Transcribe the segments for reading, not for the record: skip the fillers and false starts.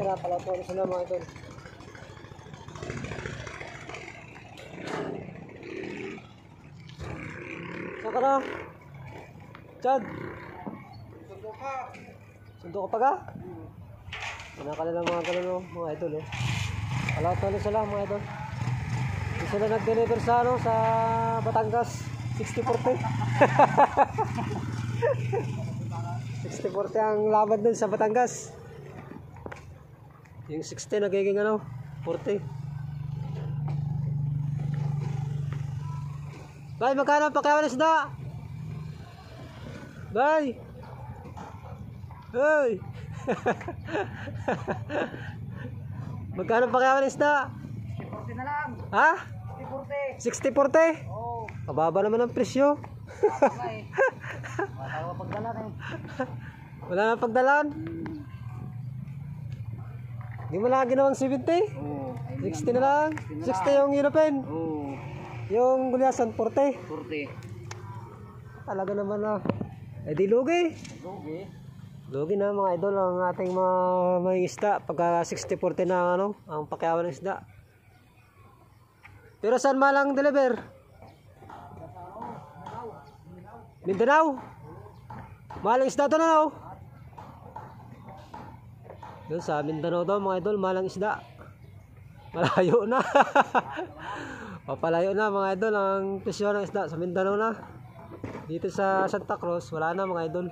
tara, palatuan sila mga idol. Saan ka na? Chad? Sundo ka pa ka? Pinakalala mga ganun mga idol palatuan sila mga idol. Hindi sila nag-deliver sa ano, sa Batangas 60-40. 60-40 ang laban dun sa Batangas. Yung 60 nagiging ano, 40. Bay, magkano ang pakiyawan ng isda? Bay! Hey! Magkano ang pakiyawan ng isda? 60-40 na lang. Ha? 60-40? 60-40. Oo. Kababa naman ang presyo. Okay. Wala pa pagdalan eh. Wala na pagdalan. Hindi mo lang ginawang 70? Oo. 60 na lang. 60 yung European. Oo. Yung Gulyasan 40. 40. Talaga naman na. Eh di lugi. Lugi. Lugi na mga idol ang ating mga isda pagka 60-40 na ano, ang pakiyawan ng isda. Pero saan malang deliver? Mindanao. Malang isda to na doon sa Mindanao daw mga idol, malang isda. Malayo na. Papalayo na mga idol ang presyo ng isda sa Mindanao na. Dito sa Santa Cruz wala na mga idol.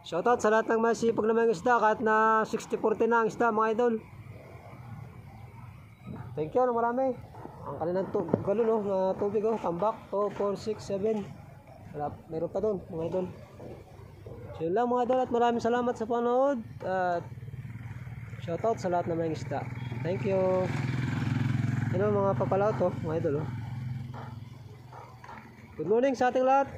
Shoutout sa lahat ng masipag na mga isda kahit na 60-40 na ang isda mga idol. Thank you, marami. Ang kanilang galon na tubig tambak 2, 4, 6, 7. Wala, meron pa doon mga idol. So yun lang mga idol at maraming salamat sa panood at shoutout sa lahat ng mga isda. Thank you. Ano mga papalaw to mga idol. Good morning sa ating lahat.